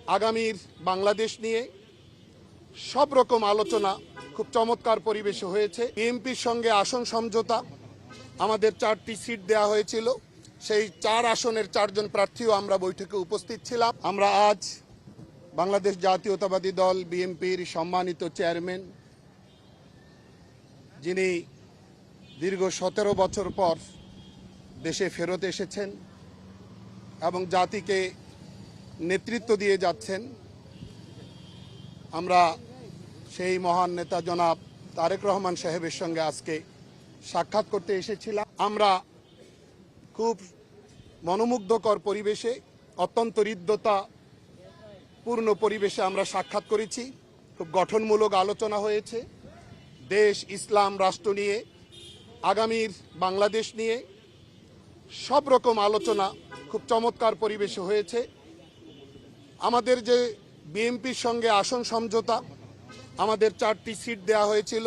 আগামীর বাংলাদেশ নিয়ে সব রকম আলোচনা খুব চমৎকার পরিবেশে হয়েছে। বিএনপির সঙ্গে আসন সমঝোতা, আমাদের 4টি সিট দেওয়া হয়েছিল, সেই 4 আসনের 4 জন প্রার্থীও আমরা বৈঠকে উপস্থিত ছিলাম। আমরা আজ বাংলাদেশ জাতীয়তাবাদী দল বিএনপির সম্মানিত চেয়ারম্যান, যিনি দীর্ঘ 17 বছর পর দেশে ফেরত এসেছেন এবং জাতিকে নেতৃত্ব দিয়ে যাচ্ছেন, আমরা সেই মহান নেতা জনাব তারেক রহমান সাহেবের সঙ্গে আজকে সাক্ষাৎ করতে এসেছিলাম। আমরা খুব মনোমুগ্ধকর পরিবেশে, অত্যন্ত হৃদ্যতা পূর্ণ পরিবেশে আমরা সাক্ষাৎ করেছি। খুব গঠনমূলক আলোচনা হয়েছে। দেশ, ইসলাম, রাষ্ট্র নিয়ে, আগামীর বাংলাদেশ নিয়ে সব রকম আলোচনা খুব চমৎকার পরিবেশে হয়েছে। আমাদের যে বিএনপির সঙ্গে আসন সমঝোতা, আমাদের 4টি সিট দেওয়া হয়েছিল,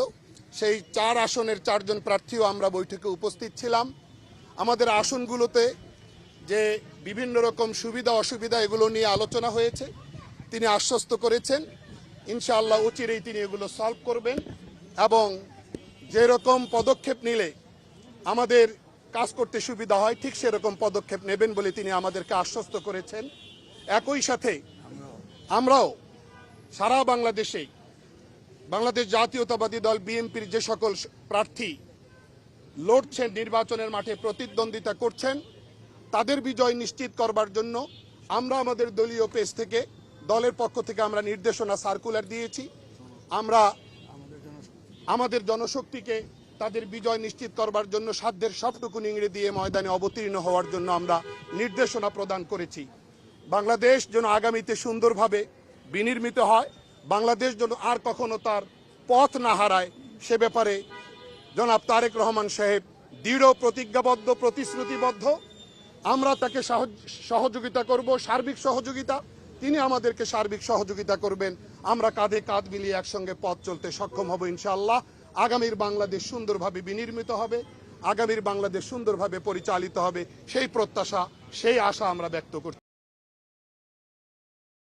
সেই 4 আসনের 4 জন প্রার্থীও আমরা বৈঠকে উপস্থিত ছিলাম। আমাদের আসনগুলোতে যে বিভিন্ন রকম সুবিধা অসুবিধা এগুলো নিয়ে আলোচনা হয়েছে। তিনি আশ্বস্ত করেছেন ইনশাআল্লাহ অচিরেই তিনি এগুলো সলভ করবেন এবং যেরকম পদক্ষেপ নিলে আমাদের কাজ করতে সুবিধা হয় ঠিক সেরকম পদক্ষেপ নেবেন বলে তিনি আমাদেরকে আশ্বস্ত করেছেন। একই সাথে আমরাও সারা বাংলাদেশে বাংলাদেশ জাতীয়তাবাদী দল বিএনপির যে সকল প্রার্থী লড়ছেন, নির্বাচনের মাঠে প্রতিদ্বন্দ্বিতা করছেন, তাদের বিজয় নিশ্চিত করবার জন্য আমরা আমাদের দলীয় পেজ থেকে, দলের পক্ষ থেকে আমরা নির্দেশনা সার্কুলার দিয়েছি। আমরা আমাদের জনশক্তিকে তাদের বিজয় নিশ্চিত করবার জন্য সাধ্যের সবটুকু নিংড়ে দিয়ে ময়দানে অবতীর্ণ হওয়ার জন্য আমরা নির্দেশনা প্রদান করেছি। বাংলাদেশ যেন আগামীতে সুন্দরভাবে বিনির্মিত হয়, বাংলাদেশ যেন আর কখনো তার পথ না হারায়, সে ব্যাপারে জনাব তারেক রহমান সাহেব দৃঢ় প্রতিজ্ঞাবদ্ধ, প্রতিশ্রুতিবদ্ধ। আমরা তাকে সহযোগিতা করব, সার্বিক সহযোগিতা, তিনি আমাদেরকে সার্বিক সহযোগিতা করবেন। আমরা কাঁধে কাঁধ মিলিয়ে একসঙ্গে পথ চলতে সক্ষম হব ইনশাআল্লাহ। আগামীর বাংলাদেশ সুন্দরভাবে বিনির্মিত হবে, আগামীর বাংলাদেশ সুন্দরভাবে পরিচালিত হবে, সেই প্রত্যাশা, সেই আশা আমরা ব্যক্ত করছি।